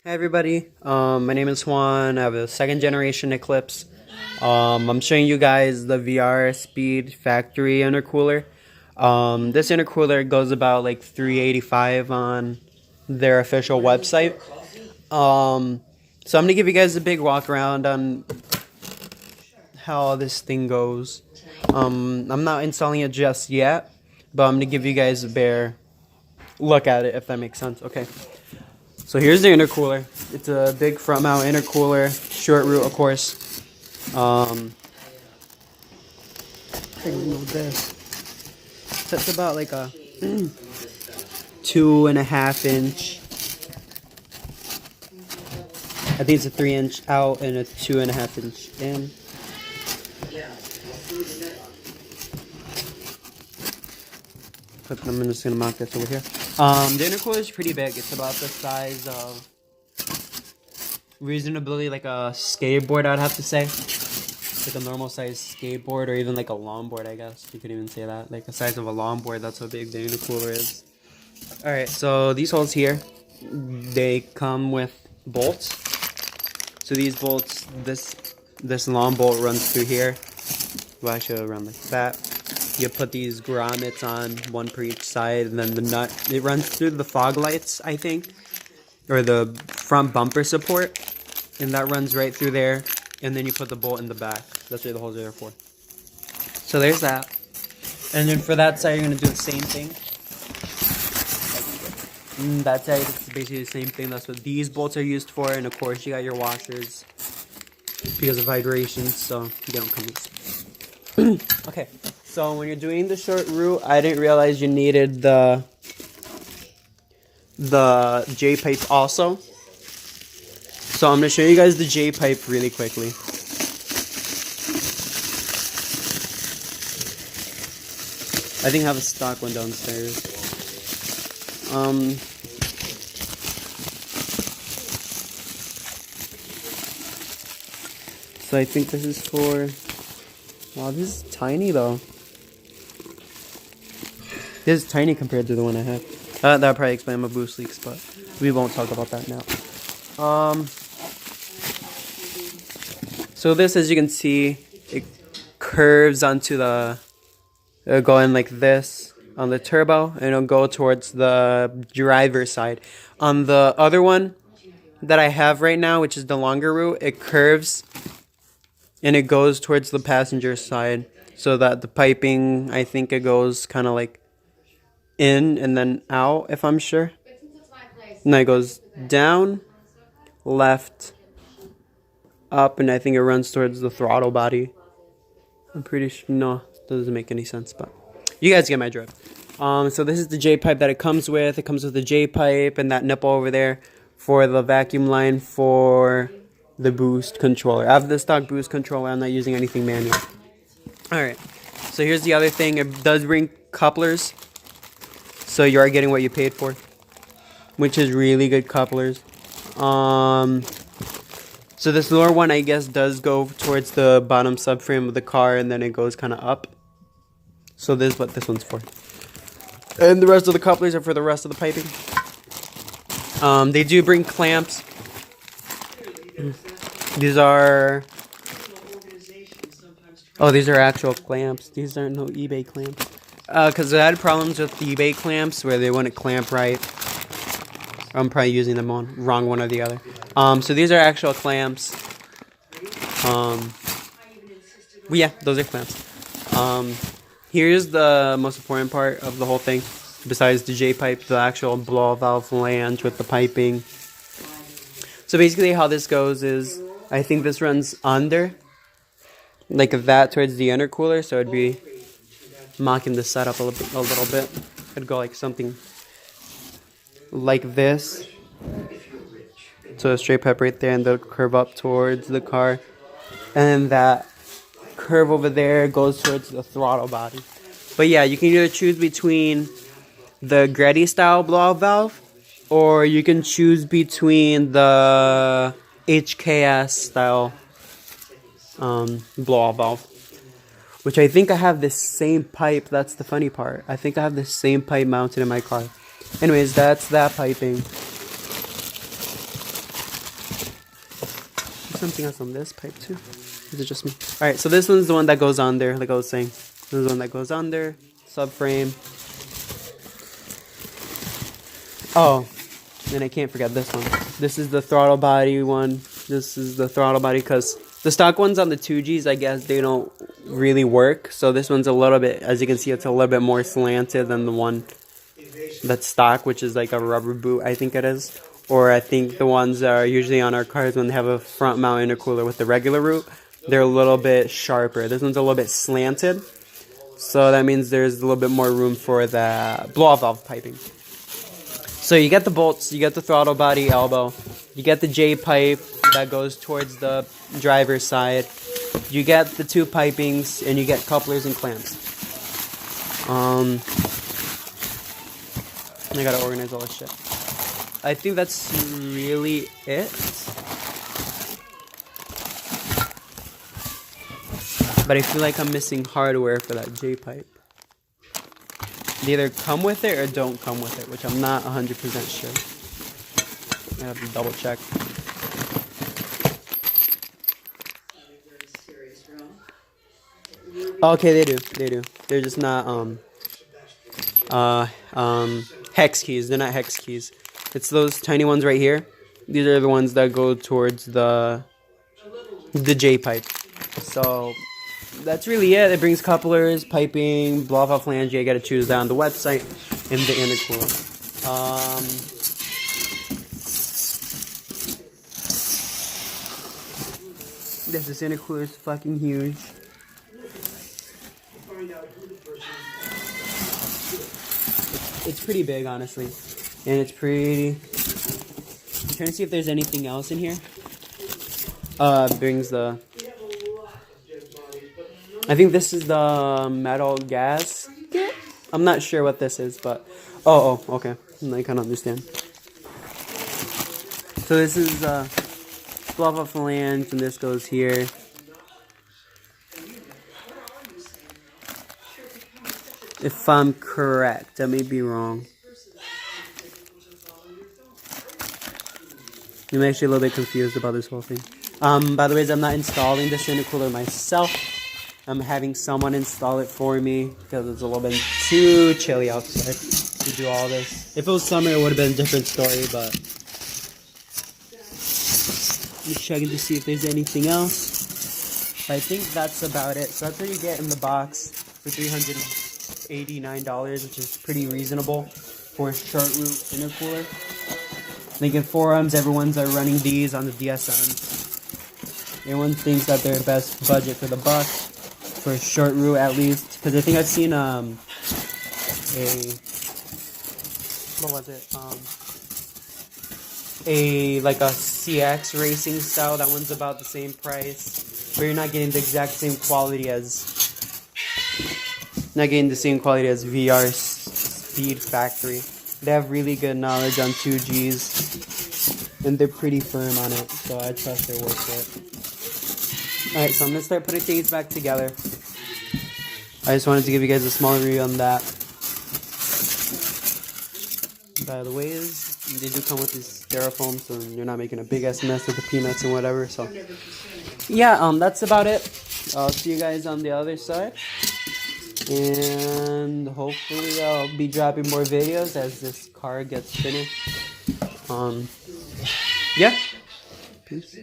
Hey everybody, my name is Juan. I have a second generation Eclipse. I'm showing you guys the VR Speed Factory intercooler. This intercooler goes about like $385 on their official website. So I'm gonna give you guys a big walk around on how this thing goes. I'm not installing it just yet, but I'm gonna give you guys a bare look at it if that makes sense. Okay. So here's the intercooler. It's a big front mount intercooler, short root of course. This. That's about like a 2.5 inch. I think it's a 3 inch out and a 2.5 inch in. I'm just gonna mount this over here. The intercooler is pretty big. It's about the size of reasonably like a skateboard, I'd have to say. Like a normal size skateboard or even like a longboard, I guess. You could even say that. Like the size of a longboard, that's how big the intercooler is. Alright, so these holes here, they come with bolts. So these bolts, this long bolt runs through here. Well, actually around like that. You put these grommets on, one per each side, and then the nut, it runs through the fog lights, I think, or the front bumper support, and that runs right through there, and then you put the bolt in the back. That's what the holes are there for. So there's that. And then for that side, you're going to do the same thing. That side, it's basically the same thing. That's what these bolts are used for, and of course, you got your washers because of vibrations, so they don't come loose. Okay. So when you're doing the short root, I didn't realize you needed the J-pipe also. So I'm going to show you guys the J-pipe really quickly. I think I have a stock one downstairs. So I think this is for... Wow, this is tiny though. This is tiny compared to the one I have. That'll probably explain my boost leaks, but we won't talk about that now. So this, as you can see, it curves onto the... It'll go in like this on the turbo, and it'll go towards the driver's side. On the other one that I have right now, which is the longer route, it curves and it goes towards the passenger side. So that the piping, I think it goes kind of like in and then out, if I'm sure. And then it goes down, left, up, and I think it runs towards the throttle body. I'm pretty sure. No, it doesn't make any sense, but you guys get my drift. So this is the J-pipe that it comes with. It comes with the J-pipe and that nipple over there for the vacuum line for the boost controller. I have the stock boost controller. I'm not using anything manual. Alright, so here's the other thing. It does bring couplers. So you are getting what you paid for, which is really good couplers. So this lower one, I guess, does go towards the bottom subframe of the car, and then it goes kind of up. So this is what this one's for. And the rest of the couplers are for the rest of the piping. They do bring clamps. These are... Oh, these are actual clamps. These aren't no eBay clamps. Because I had problems with the eBay clamps where they wouldn't clamp right. I'm probably using them on wrong one or the other. So these are actual clamps. Yeah, those are clamps. Here's the most important part of the whole thing. Besides the J-pipe, the actual blow valve flange with the piping. So basically how this goes is, I think this runs under, like that towards the intercooler, so it'd be mocking the setup a little bit. It'd go like something like this. So a straight pipe right there, and they'll curve up towards the car. And that curve over there goes towards the throttle body. But yeah, you can either choose between the Gretty style blow-off valve, or you can choose between the HKS style blow-off valve. Which I think I have the same pipe. That's the funny part. I think I have the same pipe mounted in my car. Anyways, that's that piping. something else on this pipe too? Is it just me? Alright, so this one's the one that goes on there, like I was saying. This is the one that goes on there. Subframe. Oh, and I can't forget this one. This is the throttle body one. This is the throttle body because the stock ones on the 2Gs, I guess, they don't really work. So this one's a little bit, as you can see, it's a little bit more slanted than the one that's stock, which is like a rubber boot, I think it is. Or I think the ones that are usually on our cars when they have a front mount intercooler with the regular root, they're a little bit sharper. This one's a little bit slanted. So that means there's a little bit more room for the blow-off valve piping. So you get the bolts, you get the throttle body elbow, you get the J pipe that goes towards the driver's side, you get the two pipings, and you get couplers and clamps. I gotta organize all this shit. I think that's really it. But I feel like I'm missing hardware for that J pipe. They either come with it or don't come with it, which I'm not 100% sure. I have to double check. Okay, they do. They do. They're just not hex keys. They're not hex keys. It's those tiny ones right here. These are the ones that go towards the J pipe. So that's really it. It brings couplers, piping, blow-off valve flange. You gotta choose that on the website, and the intercooler. This intercooler is fucking huge. It's pretty big, honestly, and it's pretty. I'm trying to see if there's anything else in here. Brings the. I think this is the metal gasket. I'm not sure what this is, but oh, okay. I kind of understand. So this is blow-off valve flange, and this goes here. If I'm correct, I may be wrong. I'm actually a little bit confused about this whole thing. By the way, I'm not installing this intercooler myself. I'm having someone install it for me because it's a little bit too chilly outside to do all this. If it was summer, it would have been a different story, but I'm checking to see if there's anything else. I think that's about it. So that's what you get in the box for $389, which is pretty reasonable for a short route intercooler. I think in forums, everyone's running these on the DSM. Everyone thinks that they're best budget for the buck. For a short route at least, because I think I've seen like a CX racing style. That one's about the same price, but you're not getting the exact same quality as VR Speed Factory. They have really good knowledge on 2Gs, and they're pretty firm on it, so I trust their work for it. Alright, so I'm going to start putting things back together. I just wanted to give you guys a small review on that. By the way, they do come with these styrofoam, so you're not making a big ass mess with the peanuts and whatever. So, yeah, that's about it. I'll see you guys on the other side. And hopefully I'll be dropping more videos as this car gets finished. Yeah. Peace.